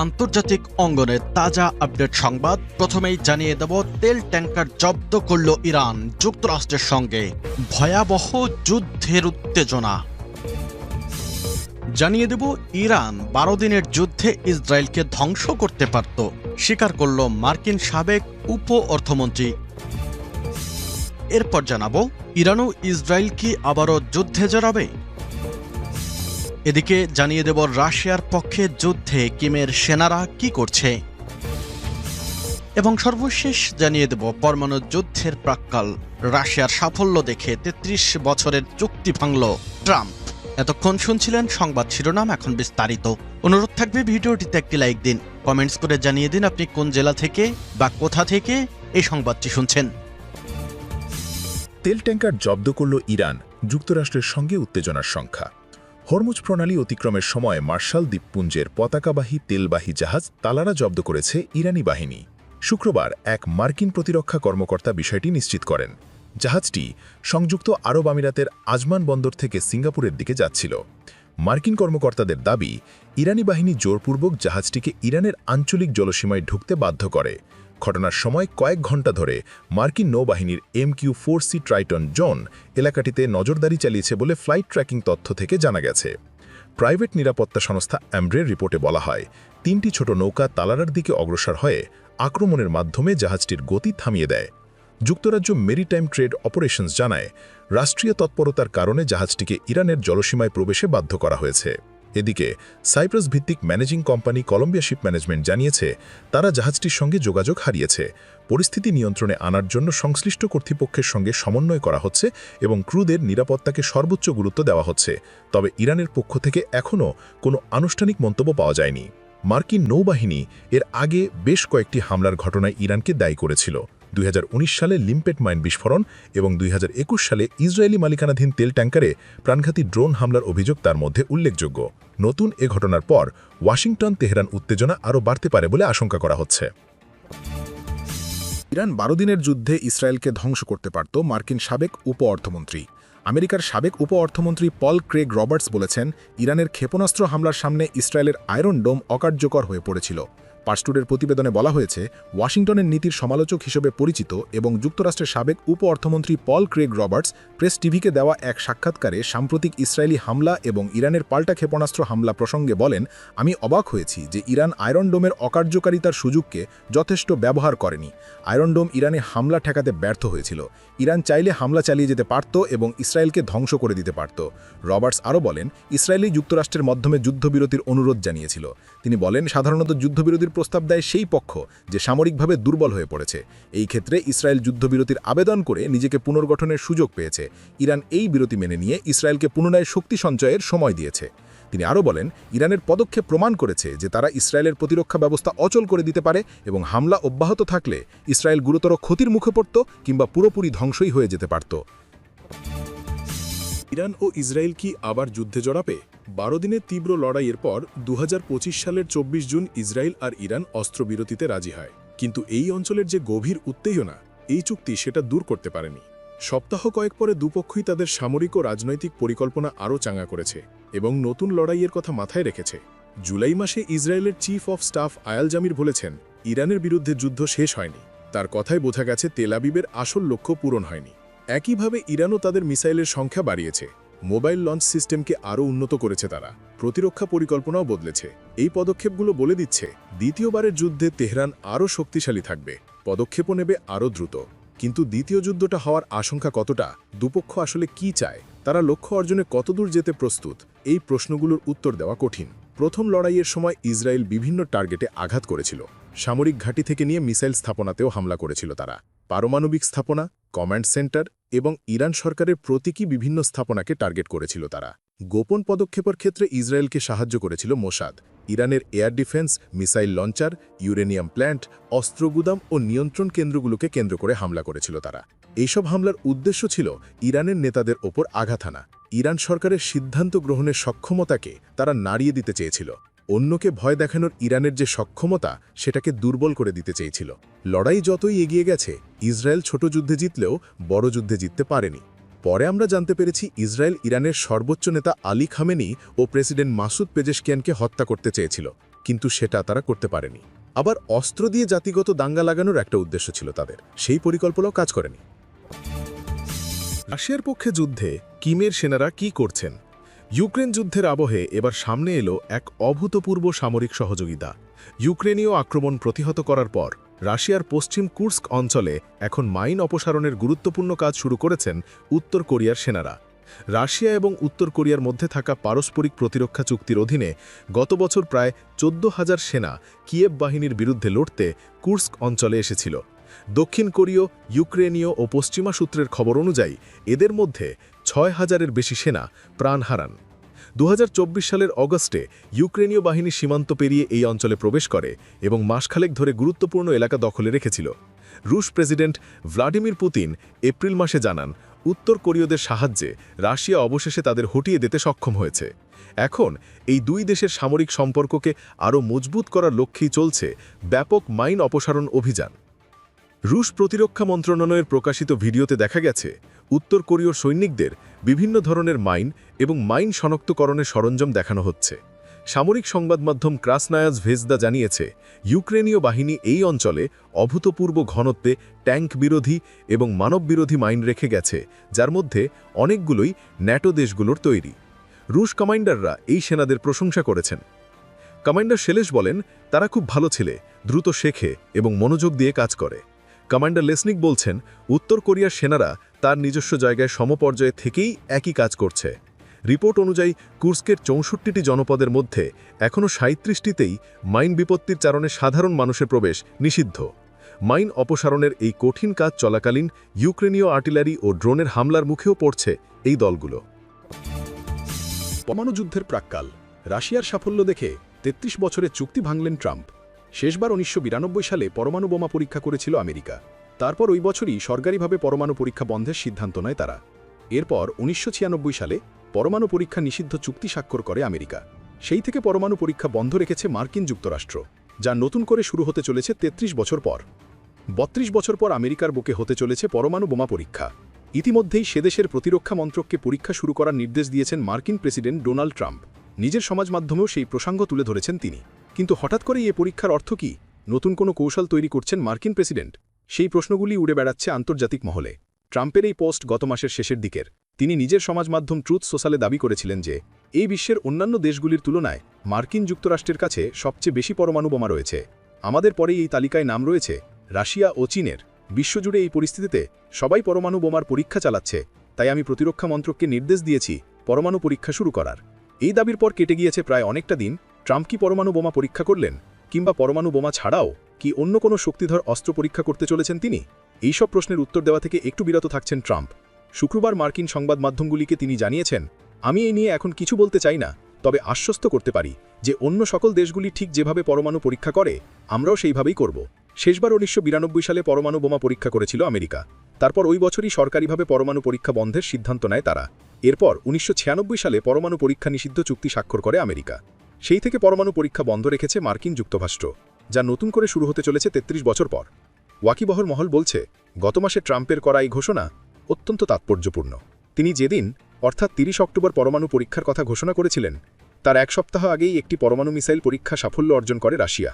আন্তর্জাতিক অঙ্গনের তাজা আপডেট সংবাদ। প্রথমেই জানিয়ে দেব, তেল ট্যাঙ্কার জব্দ করল ইরান। যুক্তরাষ্ট্রের সঙ্গে ভয়াবহ যুদ্ধের উত্তেজনা। জানিয়ে দেব, ইরান 12 দিনের যুদ্ধে ইসরায়েলকে ধ্বংস করতে পারত, স্বীকার করল মার্কিন সাবেক উপ অর্থমন্ত্রী। এরপর জানাবো, ইরান ও ইসরায়েল কি আবারও যুদ্ধে জড়াবে। এদিকে জানিয়ে দেব, রাশিয়ার পক্ষে যুদ্ধে কিমের সেনারা কি করছে। এবং সর্বশেষ জানিয়ে দেব, পরমাণু যুদ্ধের প্রাক্কাল রাশিয়ার সাফল্য দেখে 33 বছরের চুক্তি ভাঙল ট্রাম্প। এতক্ষণ শুনছিলেন সংবাদ শিরোনাম, এখন বিস্তারিত। অনুরোধ থাকবে ভিডিওটিতে একটি লাইক দিন, কমেন্টস করে জানিয়ে দিন আপনি কোন জেলা থেকে বা কোথা থেকে এই সংবাদটি শুনছেন। তেল ট্যাঙ্কার জব্দ করল ইরান, যুক্তরাষ্ট্রের সঙ্গে উত্তেজনার সংখ্যা। হরমুজ প্রণালী অতিক্রমের সময় মার্শাল দ্বীপপুঞ্জের পতাকাবাহী তেলবাহী জাহাজ তালারা জব্দ করেছে ইরানি বাহিনী। শুক্রবার এক মার্কিন প্রতিরক্ষা কর্মকর্তা বিষয়টি নিশ্চিত করেন। জাহাজটি সংযুক্ত আরব আমিরাতের আজমান বন্দর থেকে সিঙ্গাপুরের দিকে যাচ্ছিল। মার্কিন কর্মকর্তাদের দাবি, ইরানি বাহিনী জোরপূর্বক জাহাজটিকে ইরানের আঞ্চলিক জলসীমায় ঢুকতে বাধ্য করে। ঘটনার সময় কয়েক ঘণ্টা ধরে মার্কিন নৌবাহিনীর MQ-4C ট্রাইটন জন এলাকাটিতে নজরদারি চালিয়েছে বলে ফ্লাইট ট্র্যাকিং তথ্য থেকে জানা গেছে। প্রাইভেট নিরাপত্তা সংস্থা অ্যামব্রের রিপোর্টে বলা হয়, 3টি ছোট নৌকা তালারার দিকে অগ্রসর হয়ে আক্রমণের মাধ্যমে জাহাজটির গতি থামিয়ে দেয়। যুক্তরাজ্য মেরিটাইম ট্রেড অপারেশনস জানায়, রাষ্ট্রীয় তৎপরতার কারণে জাহাজটিকে ইরানের জলসীমায় প্রবেশে বাধ্য করা হয়েছে। এদিকে সাইপ্রাস ভিত্তিক managing company Columbia ship management জানিয়েছে, তারা জাহাজটির সঙ্গে যোগাযোগ হারিয়েছে। পরিস্থিতি নিয়ন্ত্রণে আনার জন্য সংশ্লিষ্ট কর্তৃপক্ষের সঙ্গে সমন্বয় করা হচ্ছে এবং ক্রুদের নিরাপত্তাকে সর্বোচ্চ গুরুত্ব দেওয়া হচ্ছে। তবে ইরানের পক্ষ থেকে এখনও কোনো আনুষ্ঠানিক মন্তব্য পাওয়া যায়নি। মার্কিন নৌবাহিনী এর আগে বেশ কয়েকটি হামলার ঘটনায় ইরানকে দায়ী করেছিল। 2019 সালে লিম্পেট মাইন বিস্ফোরণ এবং 2021 সালে ইসরায়েলি মালিকানাধীন তেল ট্যাঙ্কারে প্রাণঘাতী ড্রোন হামলার অভিযোগ তার মধ্যে উল্লেখযোগ্য। নতুন এ ঘটনার পর ওয়াশিংটন তেহরান উত্তেজনা আরও বাড়তে পারে বলে আশঙ্কা করা হচ্ছে। ইরান 12 দিনের যুদ্ধে ইসরায়েলকে ধ্বংস করতে পারত, মার্কিন সাবেক উপ অর্থমন্ত্রী। আমেরিকার সাবেক উপ অর্থমন্ত্রী পল ক্রেগ রবার্টস বলেছেন, ইরানের ক্ষেপণাস্ত্র হামলার সামনে ইসরায়েলের আয়রন ডোম অকার্যকর হয়ে পড়েছিল। পার্সটুডের প্রতিবেদনে বলা হয়েছে, ওয়াশিংটনের নীতির সমালোচক হিসেবে পরিচিত এবং যুক্তরাষ্ট্রের সাবেক উপ অর্থমন্ত্রী পল ক্রেগ রবার্টস প্রেস টিভিকে দেওয়া এক সাক্ষাৎকারে সাম্প্রতিক ইসরায়েলি হামলা এবং ইরানের পাল্টা ক্ষেপণাস্ত্র হামলা প্রসঙ্গে বলেন, আমি অবাক হয়েছি যে ইরান আয়রন ডোমের অকার্যকারিতার সুযোগকে যথেষ্ট ব্যবহার করেনি। আয়রন ডোম ইরানে হামলা ঠেকাতে ব্যর্থ হয়েছিল। ইরান চাইলে হামলা চালিয়ে যেতে পারত এবং ইসরায়েলকে ধ্বংস করে দিতে পারত। রবার্টস আরও বলেন, ইসরায়েলি যুক্তরাষ্ট্রের মাধ্যমে যুদ্ধবিরতির অনুরোধ জানিয়েছিল। তিনি বলেন, সাধারণত যুদ্ধবিরতির প্রস্তাব দেয় সেই পক্ষ যে সামরিকভাবে দুর্বল হয়ে পড়েছে। এই ক্ষেত্রে ইসরায়েল যুদ্ধবিরতির আবেদন করে নিজেকে পুনর্গঠনের সুযোগ পেয়েছে। ইরান এই বিরতি মেনে নিয়ে ইসরায়েলকে পুনরায় শক্তি সঞ্চয়ের সময় দিয়েছে। তিনি আরও বলেন, ইরানের পদক্ষেপ প্রমাণ করেছে যে তারা ইসরায়েলের প্রতিরক্ষা ব্যবস্থা অচল করে দিতে পারে এবং হামলা অব্যাহত থাকলে ইসরায়েল গুরুতর ক্ষতির মুখে পড়ত কিংবা পুরোপুরি ধ্বংসই হয়ে যেতে পারত। ইরান ও ইসরায়েল কি আবার যুদ্ধে জড়াবে? 12 দিনের তীব্র লড়াইয়ের পর 2025 সালের 24 জুন ইসরায়েল আর ইরান অস্ত্রবিরতিতে রাজি হয়। কিন্তু এই অঞ্চলের যে গভীর উত্তেজনা, এই চুক্তি সেটা দূর করতে পারেনি। সপ্তাহ কয়েক পরে দুপক্ষই তাদের সামরিক ও রাজনৈতিক পরিকল্পনা আরও চাঙ্গা করেছে এবং নতুন লড়াইয়ের কথা মাথায় রেখেছে। জুলাই মাসে ইসরায়েলের চিফ অফ স্টাফ আয়াল জামির বলেছেন, ইরানের বিরুদ্ধে যুদ্ধ শেষ হয়নি। তার কথায় বোঝা গেছে তেল আবিবের আসল লক্ষ্য পূরণ হয়নি। একইভাবে ইরানও তাদের মিসাইলের সংখ্যা বাড়িয়েছে, মোবাইল লঞ্চ সিস্টেমকে আরও উন্নত করেছে তারা, প্রতিরক্ষা পরিকল্পনাও বদলেছে। এই পদক্ষেপগুলো বলে দিচ্ছে, দ্বিতীয়বারের যুদ্ধে তেহরান আরও শক্তিশালী থাকবে, পদক্ষেপও নেবে আরও দ্রুত। কিন্তু দ্বিতীয় যুদ্ধটা হওয়ার আশঙ্কা কতটা? দুপক্ষ আসলে কি চায়? তারা লক্ষ্য অর্জনে কতদূর যেতে প্রস্তুত? এই প্রশ্নগুলোর উত্তর দেওয়া কঠিন। প্রথম লড়াইয়ের সময় ইসরায়েল বিভিন্ন টার্গেটে আঘাত করেছিল। সামরিক ঘাঁটি থেকে নিয়ে মিসাইল স্থাপনাতেও হামলা করেছিল তারা। পারমাণবিক স্থাপনা, কমান্ড সেন্টার এবং ইরান সরকারের প্রতীকী বিভিন্ন স্থাপনাকে টার্গেট করেছিল তারা। গোপন পদক্ষেপের ক্ষেত্রে ইসরায়েলকে সাহায্য করেছিল মোসাদ। ইরানের air defence, missile launcher, uranium plant, অস্ত্রগুদাম ও নিয়ন্ত্রণ কেন্দ্রগুলোকে কেন্দ্র করে হামলা করেছিল তারা। এইসব হামলার উদ্দেশ্য ছিল ইরানের নেতাদের ওপর আঘাত হানা। ইরান সরকারের সিদ্ধান্ত গ্রহণের সক্ষমতাকে তারা নাড়িয়ে দিতে চেয়েছিল। অন্যকে ভয় দেখানোর ইরানের যে সক্ষমতা, সেটাকে দুর্বল করে দিতে চেয়েছিল। লড়াই যতই এগিয়ে গেছে, ইসরায়েল ছোট যুদ্ধে জিতলেও বড় যুদ্ধে জিততে পারেনি। পরে আমরা জানতে পেরেছি, ইসরায়েল ইরানের সর্বোচ্চ নেতা আলী খামেনি ও প্রেসিডেন্ট মাসুদ পেজেশকিয়ানকে হত্যা করতে চেয়েছিল। কিন্তু সেটা তারা করতে পারেনি। আবার অস্ত্র দিয়ে জাতিগত দাঙ্গা লাগানোর একটা উদ্দেশ্য ছিল তাদের, সেই পরিকল্পনাও কাজ করেনি। রাশিয়ার পক্ষে যুদ্ধে কিমের সেনারা কি করছেন? ইউক্রেন যুদ্ধের আবহে এবার সামনে এলো এক অভূতপূর্ব সামরিক সহযোগিতা। ইউক্রেনীয় আক্রমণ প্রতিহত করার পর রাশিয়ার পশ্চিম কুর্স্ক অঞ্চলে এখন মাইন অপসারণের গুরুত্বপূর্ণ কাজ শুরু করেছেন উত্তর কোরিয়ার সেনারা। রাশিয়া এবং উত্তর কোরিয়ার মধ্যে থাকা পারস্পরিক প্রতিরক্ষা চুক্তির অধীনে গত বছর প্রায় 14,000 সেনা কিয়েভ বাহিনীর বিরুদ্ধে লড়তে কুর্স্ক অঞ্চলে এসেছিল। দক্ষিণ কোরীয়, ইউক্রেনীয় ও পশ্চিমা সূত্রের খবর অনুযায়ী এদের মধ্যে 6,000-এর বেশি সেনা প্রাণ হারান। 2024 সালের অগস্টে ইউক্রেনীয় বাহিনী সীমান্ত পেরিয়ে এই অঞ্চলে প্রবেশ করে এবং মাসখানেক ধরে গুরুত্বপূর্ণ এলাকা দখলে রেখেছিল। রুশ প্রেসিডেন্ট ভ্লাদিমির পুতিন এপ্রিল মাসে জানান, উত্তর কোরীয়দের সাহায্যে রাশিয়া অবশেষে তাদের হটিয়ে দিতে সক্ষম হয়েছে। এখন এই দুই দেশের সামরিক সম্পর্ককে আরও মজবুত করার লক্ষ্যেই চলছে ব্যাপক মাইন অপসারণ অভিযান। রুশ প্রতিরক্ষা মন্ত্রণালয়ের প্রকাশিত ভিডিওতে দেখা গেছে উত্তর কোরীয় সৈনিকদের বিভিন্ন ধরনের মাইন এবং মাইন শনাক্তকরণের সরঞ্জাম দেখানো হচ্ছে। সামরিক সংবাদ মাধ্যম ক্রাসনায়াজ ভেজদা জানিয়েছে, ইউক্রেনীয় বাহিনী এই অঞ্চলে অভূতপূর্ব ঘনত্বে ট্যাঙ্ক বিরোধী এবং মানববিরোধী মাইন রেখে গেছে, যার মধ্যে অনেকগুলোই ন্যাটো দেশগুলোর তৈরি। রুশ কমান্ডাররা এই সেনাদের প্রশংসা করেছেন। কমান্ডার শেলেশ বলেন, তারা খুব ভালো ছেলে, দ্রুত শেখে এবং মনোযোগ দিয়ে কাজ করে। কমান্ডার লেসনিক বলছেন, উত্তর কোরিয়ার সেনারা তার নিজস্ব জায়গায় সমপর্যায়ে থেকেই একই কাজ করছে। রিপোর্ট অনুযায়ী কুর্স্কের 64টি জনপদের মধ্যে এখনও 37টিতেই মাইন বিপত্তির কারণে সাধারণ মানুষের প্রবেশ নিষিদ্ধ। মাইন অপসারণের এই কঠিন কাজ চলাকালীন ইউক্রেনীয় আর্টিলারি ও ড্রোনের হামলার মুখেও পড়ছে এই দলগুলো। পরমাণু যুদ্ধের প্রাক্কাল রাশিয়ার সাফল্য দেখে 33 বছরের চুক্তি ভাঙলেন ট্রাম্প। শেষবার 1992 সালে পরমাণু বোমা পরীক্ষা করেছিল আমেরিকা। তারপর ওই বছরই সরকারিভাবে পরমাণু পরীক্ষা বন্ধের সিদ্ধান্ত নেয় তারা। এরপর 1996 সালে পরমাণু পরীক্ষা নিষিদ্ধ চুক্তি স্বাক্ষর করে আমেরিকা। সেই থেকে পরমাণু পরীক্ষা বন্ধ রেখেছে মার্কিন যুক্তরাষ্ট্র, যা নতুন করে শুরু হতে চলেছে 33 বছর পর। 32 বছর পর আমেরিকার বুকে হতে চলেছে পরমাণু বোমা পরীক্ষা। ইতিমধ্যেই সেদেশের প্রতিরক্ষা মন্ত্রককে পরীক্ষা শুরু করার নির্দেশ দিয়েছেন মার্কিন প্রেসিডেন্ট ডোনাল্ড ট্রাম্প। নিজের সমাজ মাধ্যমেও সেই প্রসঙ্গ তুলে ধরেছেন তিনি। কিন্তু হঠাৎ করেই এ পরীক্ষার অর্থ কী? নতুন কোনো কৌশল তৈরি করছেন মার্কিন প্রেসিডেন্ট? সেই প্রশ্নগুলি উড়ে বেড়াচ্ছে আন্তর্জাতিক মহলে। ট্রাম্পের এই পোস্ট গত মাসের শেষের দিকের। তিনি নিজের সমাজ মাধ্যম ট্রুথ সোশ্যালে দাবি করেছিলেন যে এই বিশ্বের অন্যান্য দেশগুলির তুলনায় মার্কিন যুক্তরাষ্ট্রের কাছে সবচেয়ে বেশি পরমাণু বোমা রয়েছে। আমাদের পরেই এই তালিকায় নাম রয়েছে রাশিয়া ও চীনের। বিশ্বজুড়ে এই পরিস্থিতিতে সবাই পরমাণু বোমার পরীক্ষা চালাচ্ছে, তাই আমি প্রতিরক্ষা মন্ত্রককে নির্দেশ দিয়েছি পরমাণু পরীক্ষা শুরু করার। এই দাবির পর কেটে গিয়েছে প্রায় অনেকটা দিন। ট্রাম্প কি পরমাণু বোমা পরীক্ষা করলেন, কিংবা পরমাণু বোমা ছাড়াও কি অন্য কোনো শক্তিধর অস্ত্র পরীক্ষা করতে চলেছেন তিনি? এইসব প্রশ্নের উত্তর দেওয়া থেকে একটু বিরত থাকছেন ট্রাম্প। শুক্রবার মার্কিন সংবাদ মাধ্যমগুলিকে তিনি জানিয়েছেন, আমি এই নিয়ে এখন কিছু বলতে চাই না, তবে আশ্বস্ত করতে পারি যে অন্য সকল দেশগুলি ঠিক যেভাবে পরমাণু পরীক্ষা করে আমরাও সেইভাবেই করব। শেষবার 1992 সালে পরমাণু বোমা পরীক্ষা করেছিল আমেরিকা। তারপর ওই বছরই সরকারিভাবে পরমাণু পরীক্ষা বন্ধের সিদ্ধান্ত নেয় তারা। এরপর 1996 সালে পরমাণু পরীক্ষা নিষিদ্ধ চুক্তি স্বাক্ষর করে আমেরিকা। সেই থেকে পরমাণু পরীক্ষা বন্ধ রেখেছে মার্কিন যুক্তরাষ্ট্র, যা নতুন করে শুরু হতে চলেছে 33 বছর পর। ওয়াকিবহল মহল বলছে, গত মাসে ট্রাম্পের করা এই ঘোষণা অত্যন্ত তাৎপর্যপূর্ণ। তিনি যেদিন অর্থাৎ 30 অক্টোবর পরমাণু পরীক্ষার কথা ঘোষণা করেছিলেন, তার এক সপ্তাহ আগেই একটি পরমাণু মিসাইল পরীক্ষা সাফল্য অর্জন করে রাশিয়া।